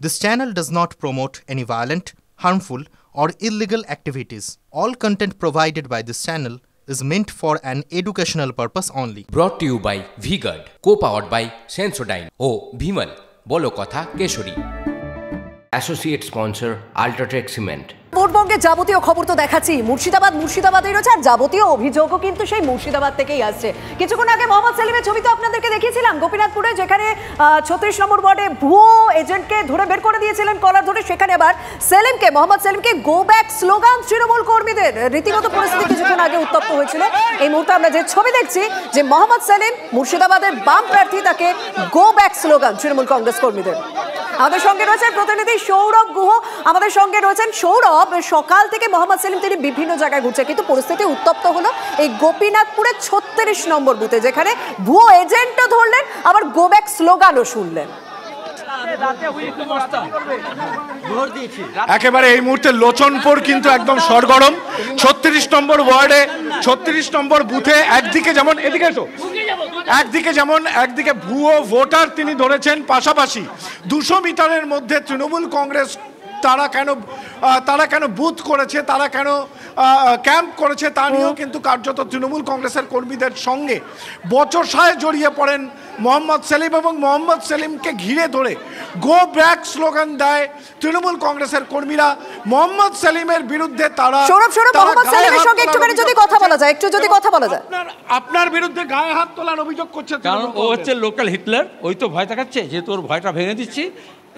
This channel does not promote any violent, harmful, or illegal activities. All content provided by this channel is meant for an educational purpose only. Brought to you by V-Guard, co-powered by Sensodyne o Bhimal, Bolo Kotha Keshori. Associate sponsor Ultratech Cement. ভোটবঙ্গের যাবতীয় খবর তো দেখাচ্ছি, মুর্শিদাবাদেই রয়েছে, আর যাবতীয় অভিযোগও কিন্তু সেই মুর্শিদাবাদ থেকেই আসছে। কিছুক্ষণ আগে মোহাম্মদ সেলিমের ছবি তো আপনাদেরকে দেখিয়েছিলাম গোপীনাথপুরে, যেখানে 36 নম্বর ওয়ার্ডে ভুয়ো এজেন্টকে ধরে বের করে দিয়েছিলেন কলার ধরে। সেখানে আবার মোহাম্মদ সেলিমকে গো ব্যাক স্লোগান তৃণমূল কর্মীদের। রীতিমতো পরিস্থিতি কিছুক্ষণ আগে উত্তপ্ত হয়েছিল। এই মুহূর্তে আমরা যে ছবি দেখছি যে মোহাম্মদ সেলিম মুর্শিদাবাদের বাম প্রার্থী, তাকে গো ব্যাক স্লোগান তৃণমূল কংগ্রেস কর্মীদের। আমাদের সঙ্গে রয়েছেন প্রতিনিধি সৌরভ গুহ, আমাদের সঙ্গে রয়েছেন সৌরভ। সকাল থেকে মোহাম্মদ সেলিম তিনি বিভিন্ন জায়গায় ঘুরছে, কিন্তু পরিস্থিতি উত্তপ্ত হলো এই গোপীনাথপুরের 36 নম্বর বুথে, যেখানে ভুয়ো এজেন্টও ধরলেন, আবার গো ব্যাক স্লোগানও শুনলেন। একেবারে এই মুহূর্তে লোচনপুর কিন্তু একদম সরগরম। 36 নম্বর ওয়ার্ডে 36 নম্বর বুথে একদিকে যেমন একদিকে ভুয়ো ভোটার তিনি ধরেছেন, পাশাপাশি 200 মিটারের মধ্যে তৃণমূল কংগ্রেস তারা কেন বুথ করেছে, তারা কেন ক্যাম্প করেছে, তা নিয়েও কিন্তু কার্যত তৃণমূল কংগ্রেসের কর্মীদের সঙ্গে বচসায় জড়িয়ে পড়েন মোহাম্মদ সেলিম, এবং মোহাম্মদ সেলিমকে ঘিরে ধরে গো ব্যাক স্লোগান দেয় তৃণমূল কংগ্রেসের কর্মীরা। মোহাম্মদ সেলিমের বিরুদ্ধে তারা মোহাম্মদ সেলিমের সঙ্গে একটুখানি যদি কথা বলা যায়, আপনার বিরুদ্ধে গায়ে হাত তোলার অভিযোগ করছে, কারণ ও হচ্ছে লোকাল হিটলার। ওই তো ভয় দেখাচ্ছে, যেহেতু ওর ভয়টা ভেঙে দিচ্ছি,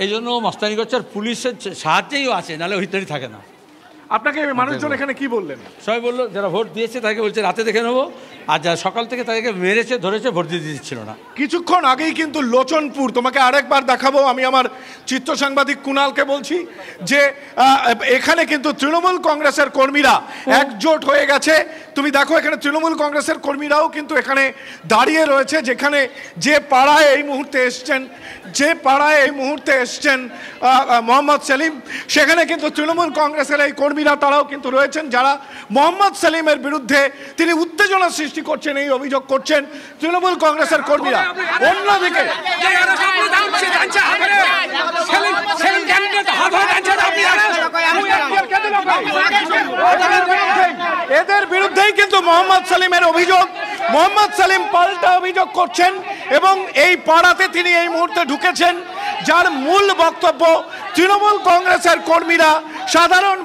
এই জন্য মস্তানি করছে, আর পুলিশের সাহায্যেই আছে, নাহলে হিটলারই থাকে না। আপনাকে মানুষজন এখানে কি বললেন? সবাই বললো যারা ভোট দিয়েছে তাকে বলছে রাতে দেখে নেবো, আর যারা সকাল থেকে তাদেরকে মেরেছে ধরেছে, ভোট দিতে দিচ্ছিল না। কিছুক্ষণ আগেই কিন্তু লোচনপুর, তোমাকে আরেকবার দেখাবো, আমি আমার চিত্র সাংবাদিক কুণালকে বলছি যে এখানে কিন্তু তৃণমূল কংগ্রেসের কর্মীরা একজোট হয়ে গেছে। তুমি দেখো এখানে তৃণমূল কংগ্রেসের কর্মীরাও কিন্তু এখানে দাঁড়িয়ে রয়েছে, যেখানে যে পাড়ায় এই মুহূর্তে এসছেন মোহাম্মদ সেলিম, সেখানে কিন্তু তৃণমূল কংগ্রেসের এই কর্মীরা তারাও কিন্তু রয়েছেন, যারা মোহাম্মদ সেলিমের বিরুদ্ধে তিনি উত্তেজনা সৃষ্টি করছেন এই অভিযোগ করছেন তৃণমূল কংগ্রেসের কর্মীরা। অন্যদিকে এদের বিরুদ্ধেই কিন্তু মোহাম্মদ সেলিমের অভিযোগ। মোহাম্মদ সেলিম পাল্টা অভিযোগ করছেন, এবং এই পাড়াতে তিনি এই মুহূর্তে ঢুকেছেন, যার মূল বক্তব্য তৃণমূল কংগ্রেসের কর্মীরা সাধারণ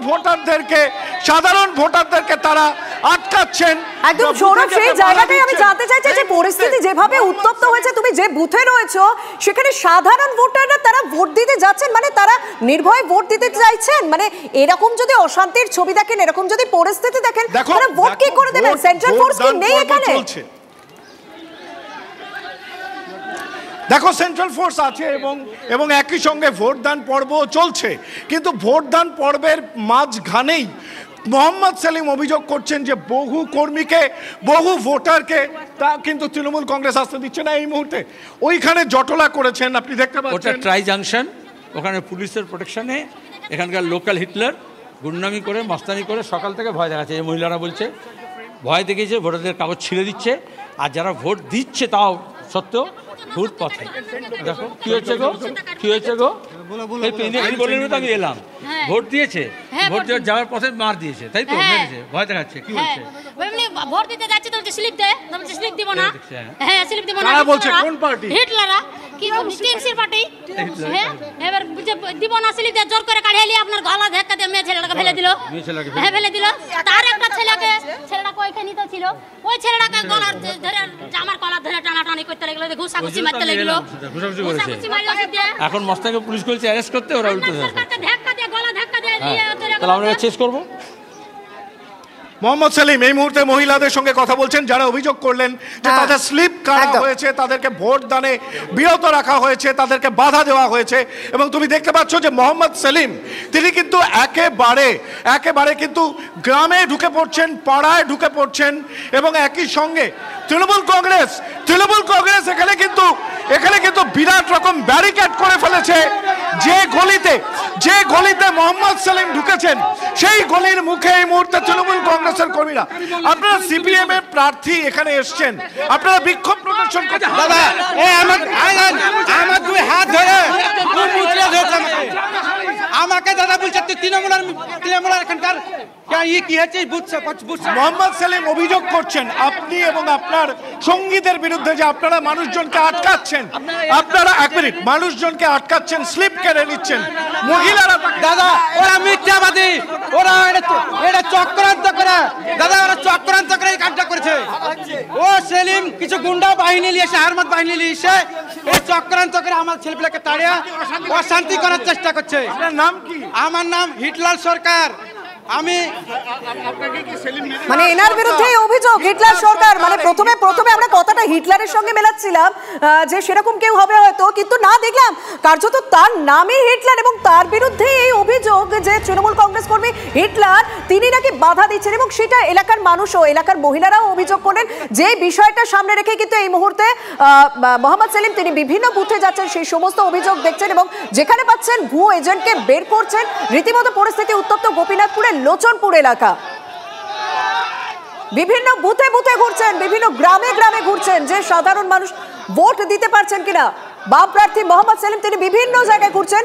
ভোটারদেরকে তারা আটকাচ্ছেন। একদম সৌরভ, সেই জায়গাটাই আমি জানতে চাইছি যে পরিস্থিতি যেভাবে উত্তপ্ত হয়েছে, তুমি যে বুথে রয়েছো সেখানে সাধারণ ভোটাররা তারা ভোট দিতে যাচ্ছেন, মানে তারা নির্ভয়ে ভোট দিতে চাইছেন, মানে এরকম যদি অশান্তির ছবি দেখেন, এরকম যদি পরিস্থিতি দেখেন, তারা ভোট কি করে দেবেন? সেন্ট্রাল ফোর্স কি নেই এখানে? দেখো সেন্ট্রাল ফোর্স আছে, এবং একই সঙ্গে ভোটদান পর্ব চলছে, কিন্তু ভোটদান পর্বের মাঝখানেই মোহাম্মদ সেলিম অভিযোগ করছেন যে বহু কর্মীকে, বহু ভোটারকে তা কিন্তু তৃণমূল কংগ্রেস আসতে দিচ্ছে না। এই মুহূর্তে ওইখানে জটলা করেছেন, আপনি দেখতে পাচ্ছেন। ওটা ট্রাই জাংশন, ওখানে পুলিশের প্রোটেকশনে এখানকার লোকাল হিটলার গুন্ডামি করে, মস্তানি করে সকাল থেকে ভয় দেখাচ্ছে। এই মহিলারা বলছে ভয় দেখিয়েছে, ভোটারদের কাগজ ছিঁড়ে দিচ্ছে, আর যারা ভোট দিচ্ছে তাও সত্ত্বেও ভোট পথে। দেখো কি হয়েছে গো, এই বলে তো আমি এলাম, ভোট দিয়েছে, ভোট যাওয়ার পথে মার দিয়েছে, তাই তো মেরেছে, ভয় দেখাচ্ছে। কি হয়েছে? ভোট দিতে যাচ্ছে তো স্লিপ দেয়, স্লিপ দিব না, স্লিপ দিব না। বলছে কোন পার্টি? হিটলাররা কি টিএমসির পার্টি, এবার দিব না স্লিপ দিয়ে জোর করে কাঢ়িয়ে নিয়ে আপনার গলা ধাক্কা দিয়ে মেয়ে ছেলেটাকে ফেলে দিল, ফেলে দিল। তার একটা ছেলেটা কইখানে তো ছিল, ওই ছেলেটাকে গলা ধরে আমার গলা ধরে টানাটানি করতে লাগলো, ঘুষাঘুষি মারতে লাগলো। এখন মস্তাকে পুলিশ বলছে অ্যারেস্ট করতে, ওরা উল্টো ধাক্কা দিয়ে গলা ধাক্কা দিয়ে। তাহলে আমরা চেস করবো। মোহাম্মদ সেলিম এই মুহূর্তে মহিলাদের সঙ্গে কথা বলছেন, যারা অভিযোগ করলেন যে তাদের স্লিপ কাটা হয়েছে, তাদেরকে ভোট দানে বিরত রাখা হয়েছে, তাদেরকে বাধা দেওয়া হয়েছে। এবং তুমি দেখতে পাচ্ছ যে মোহাম্মদ সেলিম তিনি কিন্তু একেবারে কিন্তু গ্রামে ঢুকে পড়ছেন, পাড়ায় ঢুকে পড়ছেন, এবং একই সঙ্গে তৃণমূল কংগ্রেস এখানে কিন্তু বিরাট রকম ব্যারিকেড করে ফেলেছে। যে গলিতে মোহাম্মদ সেলিম ঢুকেছেন, সেই গলির মুখে এই মুহূর্তে তৃণমূল কংগ্রেসের কর্মীরা, আপনারা সিপিএম এর প্রার্থী এখানে এসছেন, আপনারা বিক্ষোভ প্রদর্শন করছেন। দাদা আমার দুই হাত ধরে আমাকে দাদা বলছে তুই তৃণমূল এখানকার কি হয়েছে মোহাম্মদ সেলিম অভিযোগ করছেন আপনি এবং আপনার সঙ্গীদের বিরুদ্ধে যে আপনারা মানুষজনকে আটকাচ্ছেন, আপনারা এক মিনিট মানুষজনকে আটকাচ্ছেন, স্লিপ কেড়ে নিচ্ছেন, মহিলারা দাদা ওরা মিথ্যাবাদী, ওরা এটা চক্রান্ত করে দাদা, ওরা চক্রান্ত করে এই কাজটা করেছে। ও সেলিম কিছু গুন্ডা বাহিনী নিয়ে এসে হারমত বাহিনী নিয়ে এসে এই চক্রান্ত করে আমার ছেলেপিলাকে তাড়িয়ে অশান্তি করার চেষ্টা করছে। আপনার নাম কি? আমার নাম হিটলার সরকার। আমি মানে এনার বিরুদ্ধে অভিযোগ হিটলার সরকার, মানে প্রথমে আমরা কথাটা হিটলারের সঙ্গে মেলাচ্ছিলাম যে সেরকম কেউ হবে হয়তো, কিন্তু না দেখলাম কার্যত তার নামই হিটলার এবং তার বিরুদ্ধে এই অভিযোগ যে তৃণমূল কংগ্রেস কর্মী হিটলার তিনি নাকি বাধা দিচ্ছেন এবং সেটা এলাকার মানুষও এলাকার মহিলারাও অভিযোগ করেন। যে বিষয়টা সামনে রেখে কিন্তু এই মুহূর্তে মোহাম্মদ সেলিম তিনি বিভিন্ন বুথে যাচ্ছেন, সেই সমস্ত অভিযোগ দেখছেন এবং যেখানে পাচ্ছেন ভুয়ো এজেন্টকে বের করছেন। রীতিমতো পরিস্থিতি উত্তপ্ত গোপীনাথপুরের লোচনপুর এলাকা, বিভিন্ন বুথে বুথে ঘুরছেন, বিভিন্ন গ্রামে গ্রামে ঘুরছেন যে সাধারণ মানুষ ভোট দিতে পারছেন কিনা। বাম প্রার্থী মোহাম্মদ সেলিম তিনি বিভিন্ন জায়গায় ঘুরছেন।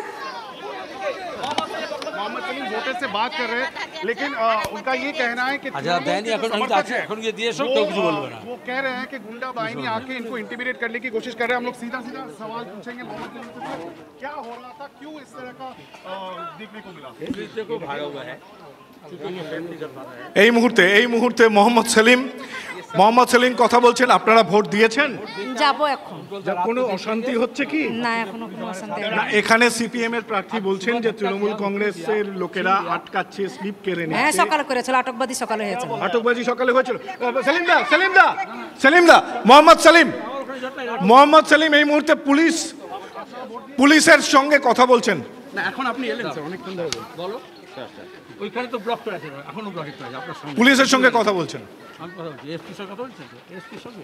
मोहम्मद सलीम वोटर से बात कर रहे हैं, लेकिन उनका ये कहना है कि वो कह रहे हैं कि गुंडा बाहिनी आके इनको इंटिमिडेट करने की कोशिश कर रहे हैं। हम लोग सीधा सीधा सवाल पूछेंगे मोहम्मद सलीम से, क्या हो रहा था, क्यों इस तरह का देखने को मिला? এই মুহূর্তে মোহাম্মদ সেলিম কথা বলছেন। আপনারা ভোট দিয়েছেন? যাবো এখন। কোনো অশান্তি হচ্ছে কি? না এখনো কোনো অশান্তি না, এখানে সিপিএম এর প্রার্থী বলছেন যে তৃণমূল কংগ্রেসের লোকেরা আটকাচ্ছে, স্লিপ কেড়ে নিচ্ছে। হ্যাঁ সকালে করেছিল, আটকবাদী সকালে হয়েছিল। আটকবাজি সকালে হয়েছিল। সেলিম দা মোহাম্মদ সেলিম এই মুহূর্তে পুলিশের সঙ্গে কথা বলছেন। না এখন আপনি এলেন স্যার, অনেকক্ষণ ধরে বলো ওইখানে তো ব্লক করে আছে, এখনো ব্লক করে আছে আপনার সঙ্গে পুলিশের সঙ্গে কথা বলছেন। আমি কথা বলছি এসপি সঙ্গে কথা বলছেন, এসপি সঙ্গে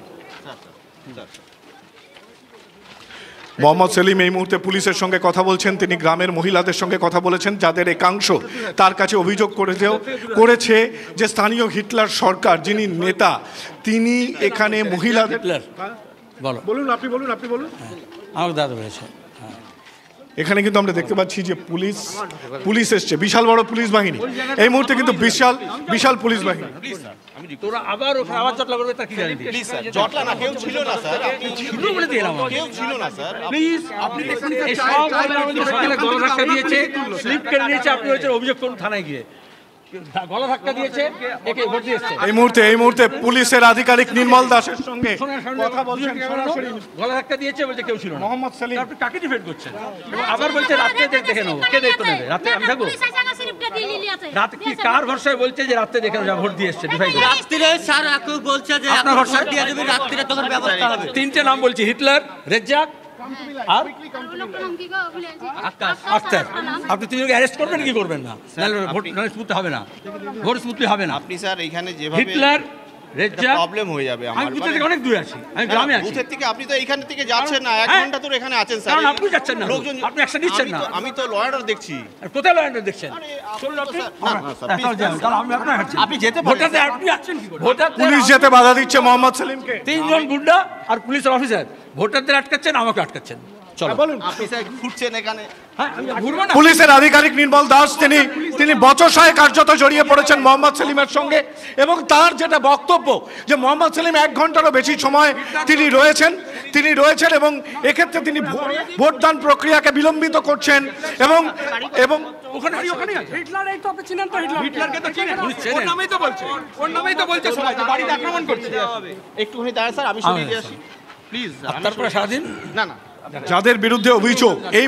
মোহাম্মদ সেলিম এই মুহূর্তে পুলিশের সঙ্গে কথা বলছেন। তিনি গ্রামের মহিলাদের সঙ্গে কথা বলেছেন, যাদের একাংশ তার কাছে অভিযোগ করেছে যে স্থানীয় হিটলার সরকার যিনি নেতা তিনি এখানে মহিলাদের বলুন আপনি বলুন আমার দাদা বলেছে। এখানে কিন্তু আমরা দেখতে পাচ্ছি যে পুলিশ এসছে, বিশাল বড় পুলিশ বাহিনী এই মুহূর্তে, কিন্তু বিশাল পুলিশ বাহিনী। তোরা আবার ওখানে আবার জটলা করবে তার কি গ্যারান্টি? প্লিজ স্যার, জটলা না, কেউ ছিল না স্যার, আপনি ছিল বলে দিলাম, কেউ ছিল না স্যার, প্লিজ আপনি দেখুন এই সব সকালে গলা ধাক্কা দিয়েছে, স্লিপ কেটে নিয়েছে, আপনি হচ্ছে অভিযোগ করুন থানায় গিয়ে, গলা ধাক্কা দিয়েছে, একে ভোট দিয়েছে। এই মুহূর্তে পুলিশের আধিকারিক নির্মল দাসের সঙ্গে কথা বলছেন, গলা ধাক্কা দিয়েছে বলছে কেউ ছিল না। মোহাম্মদ সেলিম আপনি কাকে ডিফেন্ড করছেন? আবার বলছে রাতে দেখে নেবো, কে দায়িত্ব নেবে? রাতে আমি থাকবো? রাতে কি কার ভরসায় বলছে যে রাতে দেখে নেবো, ভোট দিয়ে এসছে ডিফাইন করে? রাত্রিরে স্যার বলছে যে আপনার ভরসায় দিয়ে দেবে, রাত্রিরে তখন ব্যবস্থা হবে। তিনটে নাম বলছি, হিটলার, রেজ্জাক আর আক্তার। আপনি তিনজনকে অ্যারেস্ট করবেন কি করবেন না? ভোট স্মুথ হবে না, ভোট স্মুথলি হবে না। আপনি স্যার এখানে যেভাবে হিটলার রেজ্জাক প্রবলেম হয়ে যাবে আমার, আমি বুথ থেকে অনেক দূরে আছি, আমি গ্রামে আছি। বুথের থেকে আপনি তো এখান থেকে যাচ্ছেন না, 1 ঘন্টা ধরে এখানে আছেন স্যার। কারণ আপনি যাচ্ছেন না, লোকজন আপনি অ্যাকশন নিচ্ছেন না। আমি তো লয়ার দেখছি। কোথায় লয়ার দেখছেন? আপনি যেতে ভোটারদের আপনি আছেন কি করে? পুলিশ যেতে বাধা দিচ্ছে মোহাম্মদ সেলিমকে। 3 জন গুন্ডা আর পুলিশের অফিসার ভোটারদের আটকাচ্ছেন, আমাকে আটকাচ্ছেন। চলো বলুন আপনি স্যার ঘুরছেন এখানে। পুলিশের আধিকারিক নির্মল দাস তিনি বচসায় কার্যত জড়িয়ে পড়েছেন মোহাম্মদ সেলিমের সঙ্গে, এবং তার যেটা বক্তব্য যে মোহাম্মদ সেলিম 1 ঘন্টারও বেশি সময় তিনি রয়েছেন এবং এক্ষেত্রে তিনি ভোটদান প্রক্রিয়াকে বিলম্বিত করছেন এবং ওখানে হিটলার এই তো আপনি চিনেন তো, হিটলারকে তো চিনেন, ওর নামেই তো বলছে সবাই যে বাড়িতে আক্রমণ করছে। একটুখানি দাঁড়ান স্যার, আমি শুনে দিয়ে আসি প্লিজ। তারপরে সারাদিন না যাদের বিরুদ্ধে অভিযোগ এই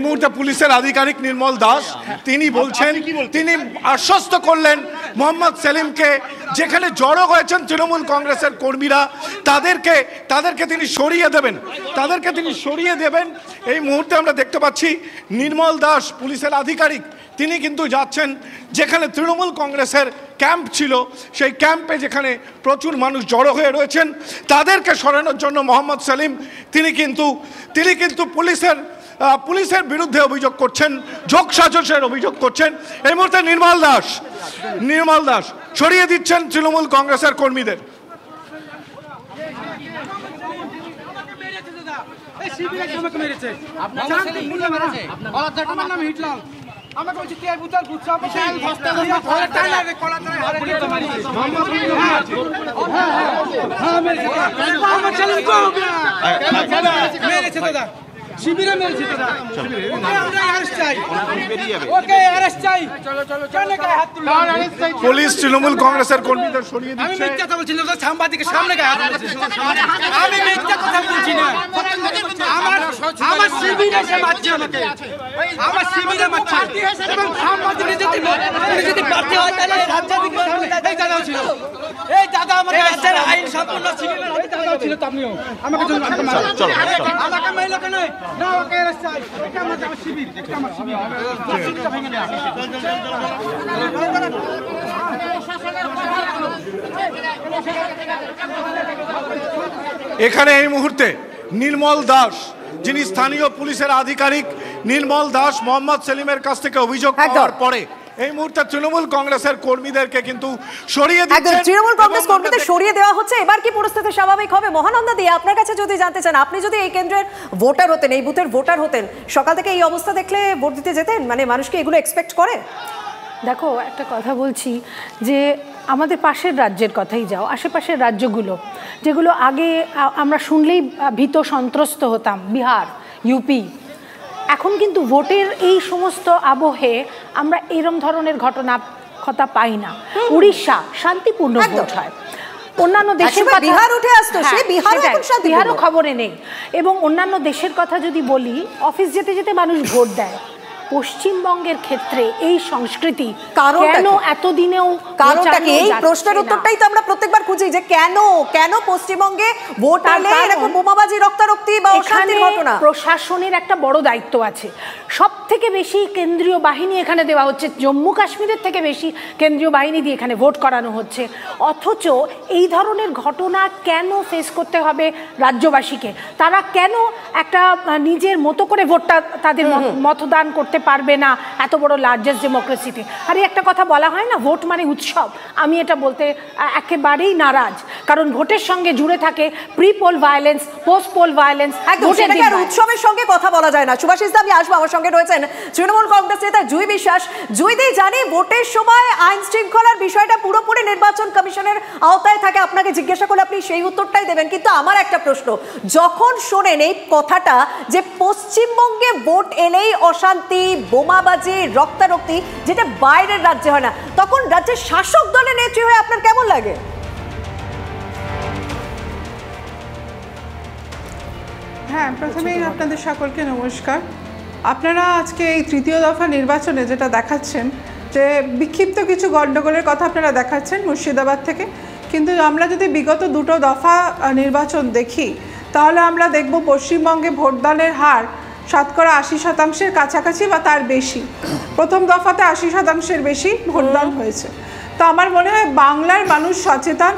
মুহূর্তে পুলিশের আধিকারিক নির্মল দাস তিনি বলছেন, তিনি আশ্বস্ত করলেন মোহাম্মদ সেলিমকে, যেখানে জড়ো হয়েছেন তৃণমূল কংগ্রেসের কর্মীরা তাদেরকে তিনি সরিয়ে দেবেন। এই মুহূর্তে আমরা দেখতে পাচ্ছি নির্মল দাস পুলিশের আধিকারিক তিনি কিন্তু যাচ্ছেন যেখানে তৃণমূল কংগ্রেসের ক্যাম্প ছিল, সেই ক্যাম্পে যেখানে প্রচুর মানুষ জড়ো হয়ে রয়েছেন তাদেরকে সরানোর জন্য মোহাম্মদ সেলিম তিনি কিন্তু পুলিশের বিরুদ্ধে অভিযোগ করছেন, যোগসাজশের অভিযোগ করছেন। এই মুহূর্তে নির্মল দাস সরিয়ে দিচ্ছেন তৃণমূল কংগ্রেসের কর্মীদের। আমাকে মেরেছে আমার নাম হিটলাল আমাকে বলছে তুই বুতাল গুচ্ছা বিশাল ধস্তা ধরে টানা রে কলা ধরে হাত দিয়ে তো মারিস হ্যাঁ মেরেছে আমার চ্যালেঞ্জ কো মেরেছে দাদা শিবিরে মেরেছে দাদা আমরা অ্যারেস্ট চাই ওকে অ্যারেস্ট চাই চলো চলো চলো গায়ে হাত তুলো পুলিশ তৃণমূল কংগ্রেসের কর্মীদের সরিয়ে আমি দিচ্ছে। মিথ্যা কথা বলছি না সাংবাদিকের সামনে গায়ে হাত তুলছি আমি মিথ্যা কথা বলছি না আমার শিবিরে সে মারছে আমাকে আমার শিবিরে মারছে এবং সাংবাদিক যদি প্রার্থী হয় তাহলে রাজ্যাধিকার এই দাদাও ছিল এই দাদা আমাকে রাজ্যের আইন সম্পূর্ণ শিবিরের এই দাদাও ছিল আপনিও আমাকে আমাকে মাইলো কেন না ওকে অ্যারেস্ট চাই এটা আমার শিবির এটা আমার শিবির শিবিরটা ভেঙে দেয়া এখানে এই মুহূর্তে নির্মল দাস, যিনি স্থানীয় পুলিশের আধিকারিক, নির্মল দাস মোহাম্মদ সেলিমের কাছ থেকে অভিযোগ পাওয়ার পরে এই মুহূর্তে তৃণমূল কংগ্রেসের কর্মীদেরকে কিন্তু সরিয়ে দিচ্ছে। তৃণমূল কংগ্রেস কর্মীদের সরিয়ে দেওয়া হচ্ছে। এবার কি পরিস্থিতি স্বাভাবিক হবে? মহানন্দা দিয়ে আপনার কাছে যদি জানতে চান, আপনি যদি এই কেন্দ্রের ভোটার হতেন, এই বুথের ভোটার হতেন, সকাল থেকে এই অবস্থা দেখলে ভোট দিতে যেতেন? মানে মানুষকে এগুলো এক্সপেক্ট করে? দেখো, একটা কথা বলছি যে আমাদের পাশের রাজ্যের কথাই যাও, আশেপাশের রাজ্যগুলো যেগুলো আগে আমরা শুনলেই ভীত সন্ত্রস্ত হতাম, বিহার, ইউপি, এখন কিন্তু ভোটের এই সমস্ত আবহে আমরা এরম ধরনের ঘটনা কথা পাই না। উড়িষ্যা শান্তিপূর্ণ ভোট হয়, অন্যান্য দেশের কথা বিহার উঠে আসতো, সেই বিহারও খবরে নেই। এবং অন্যান্য দেশের কথা যদি বলি, অফিস যেতে যেতে মানুষ ভোট দেয়। পশ্চিমবঙ্গের ক্ষেত্রে এই সংস্কৃতি কেন এতদিনেও, কারণটা কি? এই প্রশ্নের উত্তরটাই তো আমরা প্রত্যেকবার খুঁজি যে কেন কেন পশ্চিমবঙ্গে ভোট হলে এরকম বোমাবাজি, রক্তারক্তি বা অশান্তির ঘটনা? প্রশাসনের একটা বড় দায়িত্ব আছে। সব থেকে বেশি কেন্দ্রীয় বাহিনী এখানে দেওয়া হচ্ছে, জম্মু কাশ্মীরের থেকে বেশি কেন্দ্রীয় বাহিনী দিয়ে এখানে ভোট করানো হচ্ছে। অথচ এই ধরনের ঘটনা কেন ফেস করতে হবে রাজ্যবাসীকে? তারা কেন একটা নিজের মতো করে ভোটটা তাদের মতদান করতে পারবে না এত বড় লার্জেস্ট ডেমোক্রেসিতে? আর একটা কথা বলা হয় না, ভোট মানে উৎসব। আমি এটা বলতে একেবারেই নারাজ, কারণ ভোটের সঙ্গে জুড়ে থাকে pre pole violence, post pole violence. উৎসবের সঙ্গে কথা বলা যায় না। সুভাষিস দা, আমি আসবো, আমার সঙ্গে রয়েছেন তৃণমূল কংগ্রেস নেতা জুই বিশ্বাস। জুইদি, জানি ভোটের সময় আইন শৃঙ্খলার বিষয়টা পুরোপুরি নির্বাচন কমিশনের আওতায় থাকে, আপনাকে জিজ্ঞাসা করলে আপনি সেই উত্তরটাই দেবেন। কিন্তু আমার একটা প্রশ্ন, যখন শোনেন এই কথাটা যে পশ্চিমবঙ্গে ভোট এলেই অশান্তি, বোমাবাজি, রক্তারক্তি, যেটা বাইরের রাজ্যে হয় না, তখন রাজ্যের শাসক দলের নেত্রী হয়ে আপনার কেমন লাগে? হ্যাঁ, প্রথমেই আপনাদের সকলকে নমস্কার। আপনারা আজকে এই তৃতীয় দফা নির্বাচনে যেটা দেখাচ্ছেন যে বিক্ষিপ্ত কিছু গণ্ডগোলের কথা আপনারা দেখাচ্ছেন মুর্শিদাবাদ থেকে, কিন্তু আমরা যদি বিগত দুটো দফা নির্বাচন দেখি তাহলে আমরা দেখব পশ্চিমবঙ্গে ভোটদানের হার 80% কাছাকাছি বা তার বেশি। প্রথম দফাতে 80% বেশি ভোটদান হয়েছে। তো আমার মনে হয় বাংলার মানুষ সচেতন,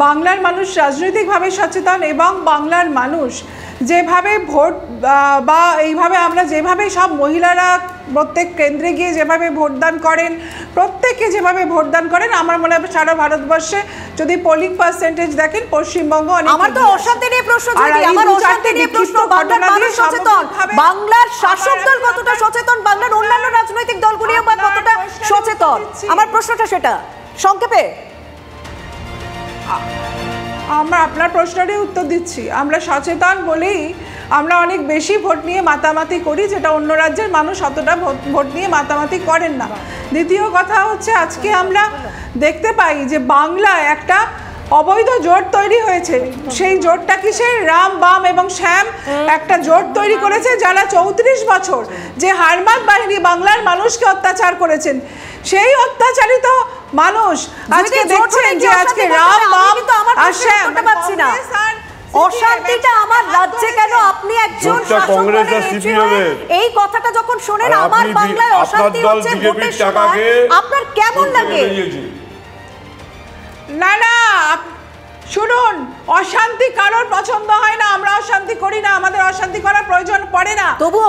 বাংলার মানুষ রাজনৈতিকভাবে সচেতন, এবং বাংলার মানুষ যেভাবে ভোট বা এইভাবে আমরা যেভাবে সব মহিলারা প্রত্যেক কেন্দ্রে গিয়ে যেভাবে ভোটদান করেন, প্রত্যেকে যেভাবে ভোটদান করেন, আমার মনে হয় সারা ভারতবর্ষে যদি পোলিং পার্সেন্টেজ দেখেন পশ্চিমবঙ্গ অনেক। আমার তো অশান্তি নিয়ে প্রশ্ন, আমার অশান্তি নিয়ে প্রশ্ন, বাংলার মানুষ সচেতন, বাংলার শাসক দল কতটা সচেতন, বাংলার অন্যান্য রাজনৈতিক দলগুলিও বা কতটা সচেতন? আমার প্রশ্নটা সেটা, সংক্ষেপে। আমরা আপনার প্রশ্নেরই উত্তর দিচ্ছি। আমরা সচেতন বলেই আমরা অনেক বেশি ভোট নিয়ে মাতামাতি করি, যেটা অন্য রাজ্যের মানুষ অতটা ভোট নিয়ে মাতামাতি করেন না। দ্বিতীয় কথা হচ্ছে, আজকে আমরা দেখতে পাই যে বাংলায় একটা অবৈধ জোট তৈরি হয়েছে। সেই জোটটা কিসের? রাম, বাম এবং শ্যাম একটা জোট তৈরি করেছে, যারা 34 বছর যে হারমাত বাহিনী বাংলার মানুষকে অত্যাচার করেছেন, সেই অত্যাচারিত মানুষ আজকে দেখছেন যে আজকে রাম, বাম আর শ্যাম। অশান্তিটা আমার রাজ্যে কেন? আপনি একজন এই কথাটা যখন শোনেন, আমার বাংলায় অশান্তি হচ্ছে ভোটের সময়, আপনার কেমন লাগে? না না, শুনুন, অশান্তি কারোর পছন্দ হয় না, আমরা অশান্তি করি না, আমাদের অশান্তি করার প্রয়োজন পড়ে না।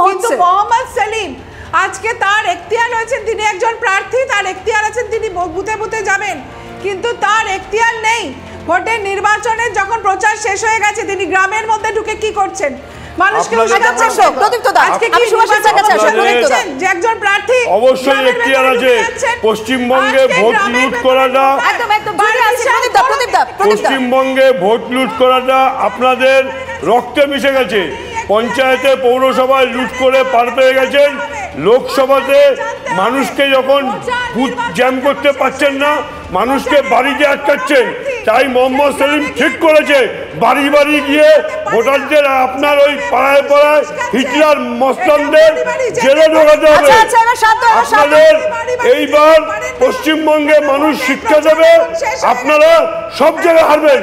কিন্তু মোহাম্মদ সেলিম আজকে তার এখতিয়ার রয়েছে, তিনি একজন প্রার্থী, তার এখতিয়ার আছে, তিনি বুথে বুথে যাবেন, কিন্তু তার এখতিয়ার নেই। ভোটের নির্বাচনের যখন প্রচার শেষ হয়ে গেছে, তিনি গ্রামের মধ্যে ঢুকে কি করছেন? মানুষকে আজকে কি সুভাষিসদার কাছে যে একজন প্রার্থী অবশ্যই এখতিয়ার আছে পশ্চিমবঙ্গে ভোট লুট করাটা, পশ্চিমবঙ্গে ভোট লুট করাটা আপনাদের রক্তে মিশে গেছে। পঞ্চায়েতে পৌরসভায় লুট করে পার পেয়ে গেছেন, লোকসভাতে মানুষকে যখন বুথ জ্যাম করতে পারছেন না, মানুষকে বাড়িতে আটকাচ্ছেন। তাই মোহাম্মদ সেলিম ঠিক করেছে বাড়ি বাড়ি গিয়ে ভোটারদের আপনার ওই পাড়ায় পাড়ায় হিটলার মস্তানদের জেলে ঢোকাতে হবে। আপনাদের এইবার পশ্চিমবঙ্গে মানুষ শিক্ষা দেবে, আপনারা সব জায়গায় হারবেন,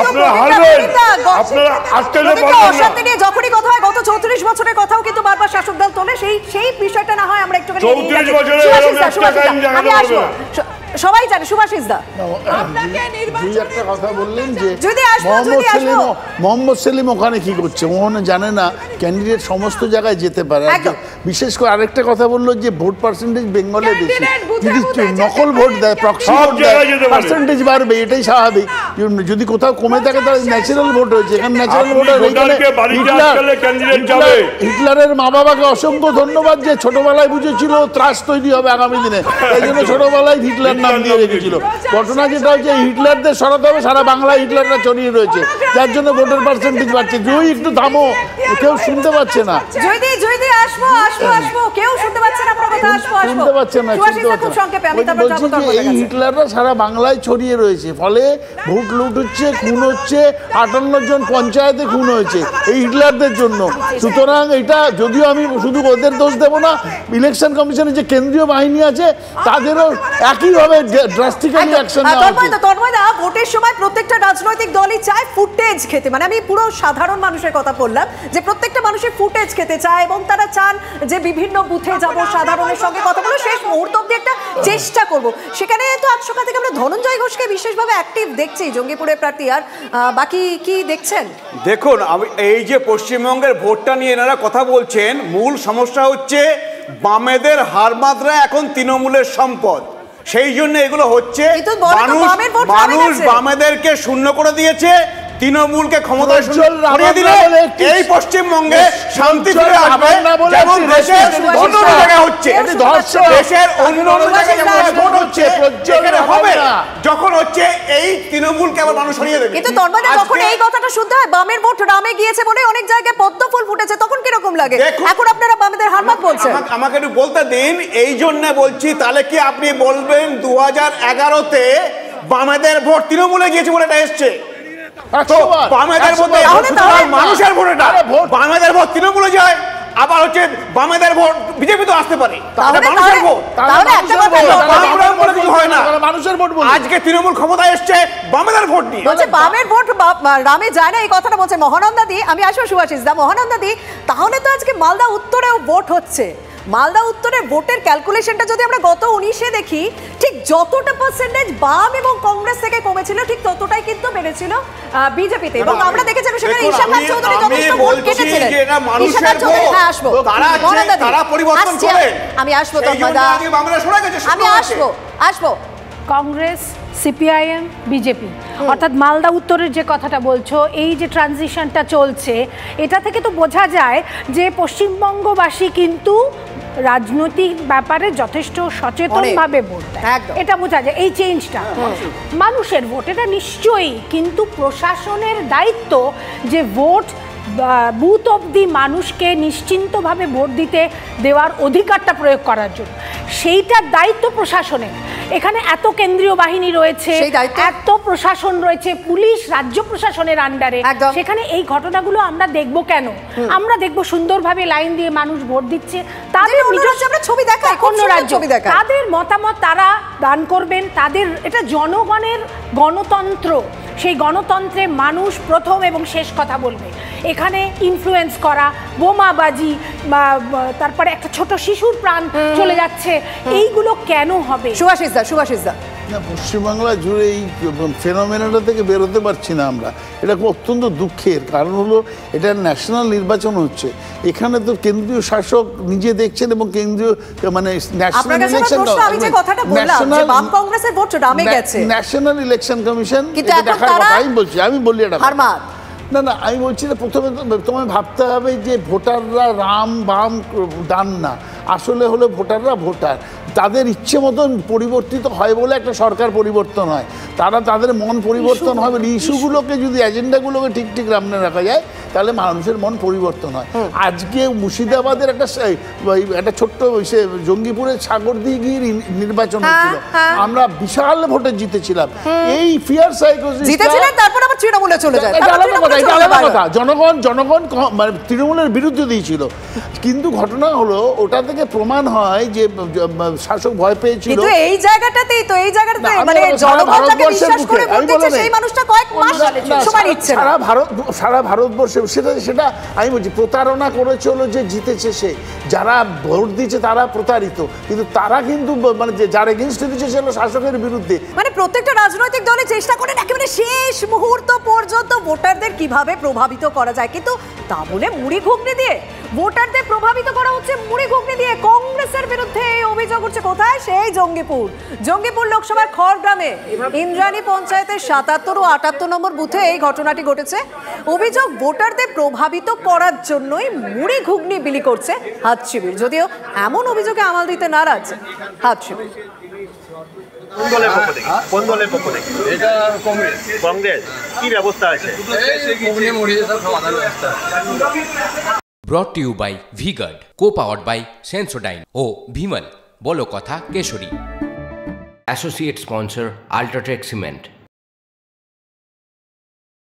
আপনারা হারবেন, আপনারা আটকাতে পারবেন না। যখনই কথা হয় গত 34 বছরের কথাও কিন্তু বারবার শাসক দল তোলে, সেই বিষয়টা না হয় আমরা একটু 34 বছরে আমি আসবো, সবাই জানে সুভাষিসদা একটা কথা বললেন যে মোহাম্মদ সেলিম ওখানে কি করছে, মোহনে জানে না ক্যান্ডিডেট সমস্ত জায়গায় যেতে পারে। বিশেষ করে আরেকটা কথা বললো যে ভোট পার্সেন্টেজ বেঙ্গলে বেশি, যদি নকল ভোট দেয়, প্রক্সি ভোট দেয়, পার্সেন্টেজ বাড়বে, এটাই স্বাভাবিক। যদি কোথাও কমে থাকে তাহলে ন্যাচারাল ভোট হয়েছে, এখানে ন্যাচারাল ভোট হিটলারের মা বাবাকে অসংখ্য ধন্যবাদ যে ছোটবেলায় বুঝেছিল ত্রাস তৈরি হবে আগামী দিনে, এই জন্য ছোটবেলায় হিটলার নাম দিয়ে রেখেছিল। ঘটনা যেটা হচ্ছে হিটলারদের সরাতে হবে, সারা বাংলায় হিটলাররা ছড়িয়ে রয়েছে, যার জন্য ভোটের পার্সেন্টেজ বাড়ছে। জয় একটু থামো, কেউ শুনতে পাচ্ছে না, এই হিটলাররা সারা বাংলায় ছড়িয়ে রয়েছে, ফলে ভোট লুট হচ্ছে, খুন হচ্ছে, 58 জন পঞ্চায়েতে খুন হয়েছে এই হিটলারদের জন্য। সুতরাং এটা যদিও আমি শুধু ওদের দোষ দেবো না, ইলেকশন কমিশনের যে কেন্দ্রীয় বাহিনী আছে তাদেরও একইভাবে ড্রাস্টিক্যালি অ্যাকশন নেওয়া উচিত। ভোটের সময় প্রত্যেকটা রাজনৈতিক দলই চায় ফুটেজ খেতে, মানে আমি পুরো সাধারণ মানুষের কথা বললাম যে প্রত্যেকটা মানুষের ফুটেজ খেতে চায় এবং তারা চান যে বিভিন্ন বুথে যাব, সাধারণের সঙ্গে কথা বলে শেষ মুহূর্ত অব্দি একটা চেষ্টা করব। সেখানে তো আজ সকাল থেকে আমরা ধনঞ্জয় ঘোষকে বিশেষভাবে অ্যাক্টিভ দেখছি, জঙ্গিপুরের প্রার্থী। আর বাকি কি দেখছেন? দেখুন, এই যে পশ্চিমবঙ্গের ভোটটা নিয়ে এনারা কথা বলছেন, মূল সমস্যা হচ্ছে বামেদের হারমাত্রা এখন তৃণমূলের সম্পদ, সেই জন্য এগুলো হচ্ছে। মানুষ বামেদেরকে শূন্য করে দিয়েছে, তৃণমূলকে ক্ষমতায় সরিয়ে দিলে এই পশ্চিমবঙ্গে শান্তি ফিরে আসবে, যেমন দেশের অন্য জায়গায় হচ্ছে, দেশের অন্য জায়গায় যেমন ভোট হচ্ছে যেখানে হবে, যখন হচ্ছে এই তৃণমূলকে আবার মানুষ সরিয়ে দেবে। কিন্তু তন্ময়, যখন এই কথাটা শুনতে হয় বামের ভোট রামে গিয়েছে বলে অনেক জায়গায় পদ্ম ফুল ফুটেছে, তখন কিরকম লাগে? এখন আপনারা বামেদের হারমাত বলছেন। আমাকে একটু বলতে দিন, এই জন্য বলছি। তাহলে কি আপনি বলবেন 2011-তে বামেদের ভোট তৃণমূলে গিয়েছে বলে এটা এসছে? মানুষের ভোট, এটা বামেদের ভোট তৃণমূলে যায়, আবার হচ্ছে বামেদের ভোট বিজেপি তো আসতে পারে, মানুষের ভোট হয় না। আজকে তৃণমূল ক্ষমতায় এসছে বামেদের ভোট নিয়ে, বামের ভোট রামে যায় না, এই কথাটা বলছে মহানন্দা দি। আমি আসবো সুভাষিসদা। মহানন্দা দি, তাহলে তো আজকে মালদা উত্তরেও ভোট হচ্ছে, মালদা উত্তরের ভোটের ক্যালকুলেশনটা যদি আমরা গত 19-এ দেখি, ঠিক যতটা পার্সেন্টেজ বাম এবং কংগ্রেস থেকে কমেছিল ঠিক ততটাই কিন্তু বেড়েছিল বিজেপিতে। এবং আমরা দেখেছিলাম সেখানে ঈশা খান চৌধুরী যথেষ্ট ভোট কেটেছিলেন। ঈশা খান চৌধুরী, হ্যাঁ আসবো, আমি আসবো, আমি আসবো। কংগ্রেস, সিপিআইএম, বিজেপি, অর্থাৎ মালদা উত্তরের যে কথাটা বলছো, এই যে ট্রানজিশনটা চলছে, এটা থেকে তো বোঝা যায় যে পশ্চিমবঙ্গবাসী কিন্তু রাজনৈতিক ব্যাপারে যথেষ্ট সচেতনভাবে ভোট দেয়, এটা বোঝা যায়। এই চেঞ্জটা মানুষের ভোট, এটা নিশ্চয়ই, কিন্তু প্রশাসনের দায়িত্ব যে ভোট বুথ অবধি মানুষকে নিশ্চিন্তভাবে ভোট দিতে দেওয়ার অধিকারটা প্রয়োগ করার জন্য, সেইটার দায়িত্ব প্রশাসনের। এখানে এত কেন্দ্রীয় বাহিনী রয়েছে, এত প্রশাসন রয়েছে, পুলিশ রাজ্য প্রশাসনের আন্ডারে, সেখানে এই ঘটনাগুলো আমরা দেখব কেন? আমরা দেখব সুন্দরভাবে লাইন দিয়ে মানুষ ভোট দিচ্ছে, তাদের ছবি দেখায়, অন্য রাজ্য, তাদের মতামত তারা দান করবেন, তাদের এটা জনগণের গণতন্ত্র, সেই গণতন্ত্রে মানুষ প্রথম এবং শেষ কথা বলবে। এখানে ইনফ্লুয়েন্স করা, বোমাবাজি, তারপরে একটা ছোট শিশুর প্রাণ চলে যাচ্ছে, এইগুলো কেন হবে? সুভাষিসদা, না, পশ্চিমবাংলা জুড়ে এই ফেনোমেনাটা থেকে বেরোতে পারছি না আমরা, এটা অত্যন্ত দুঃখের। কারণ হলো এটা ন্যাশনাল নির্বাচন হচ্ছে, এখানে তো কেন্দ্রীয় শাসক নিজে দেখছেন এবং কেন্দ্রীয় মানে ন্যাশনাল ইলেকশন কমিশন আমি বলছি, এটা না না, আমি বলছি না, প্রথমে তোমায় ভাবতে হবে যে ভোটাররা রাম বাম ডান না, আসলে হলো ভোটাররা ভোটার, তাদের ইচ্ছে মতন পরিবর্তিত হয় বলে একটা সরকার পরিবর্তন হয়, তারা তাদের মন পরিবর্তন হবে। ইস্যুগুলোকে যদি এজেন্ডাগুলোকে ঠিক ঠিক রামনে রাখা যায় তাহলে মানুষের মন পরিবর্তন হয়। আজকে মুর্শিদাবাদের একটা ছোট্ট জঙ্গিপুরের সাগরদিঘি গিয়ে নির্বাচন হয়েছিল, আমরা বিশাল ভোটে জিতেছিলাম। এই ফিয়ার সাইকোসিস জিতেছিলেন, তারপর আবার তৃণমূলে চলে যায়, এটা আলাদা কথা, এটা আলাদা কথা। জনগণ মানে তৃণমূলের বিরুদ্ধে দিয়েছিল, কিন্তু ঘটনা হলো ওটা থেকে প্রমাণ হয় যে শাসক ভয় পেয়েছিল। কিন্তু এই জায়গাটাতেই তো, এই জায়গাটাতে মানে জনগণ যাকে বিশ্বাস করে ভোট দিচ্ছে সেই মানুষটা কয়েক মাস সময় নিচ্ছে সারা ভারতবর্ষে। সেটা আমি বলছি প্রতারণা করেছে হলো যে জিতেছে সে, যারা ভোট দিচ্ছে তারা প্রতারিত, কিন্তু তারা কিন্তু মানে যার এগেইনস্টে দিচ্ছে সে হলো শাসকের বিরুদ্ধে। মানে প্রত্যেকটা রাজনৈতিক দলে চেষ্টা করেন একেবারে শেষ মুহূর্ত পর্যন্ত ভোটারদের কিভাবে প্রভাবিত করা যায়, কিন্তু তা বলে মুড়ি ঘুগনি দিয়ে ভোটারদের প্রভাবিত করা হচ্ছে, মুড়ি ঘুগনি দিয়ে। কংগ্রেসের বিরুদ্ধে এই অভিযোগ উঠছে কোথায়? সেই জঙ্গিপুর লোকসভার খড়গ্রামে ইন্দ্রাণী পঞ্চায়েতের ৭৭ ও ৭৮ নম্বর বুথে এই ঘটনাটি ঘটেছে। অভিযোগ ভোটারদের প্রভাবিত করার জন্যই মুড়ি ঘুগনি বিলি করছে হাত শিবির, যদিও এমন অভিযোগে আমাল দিতে নারাজ হাত শিবির। কোন দলের পক্ষ থেকে? এটা কংগ্রেস। কি ব্যবস্থা আছে? Brought to you by V-Guard, co-powered by Sensodyne O Bhimal, বলো কথা Keshari. Associate sponsor Ultratech Cement।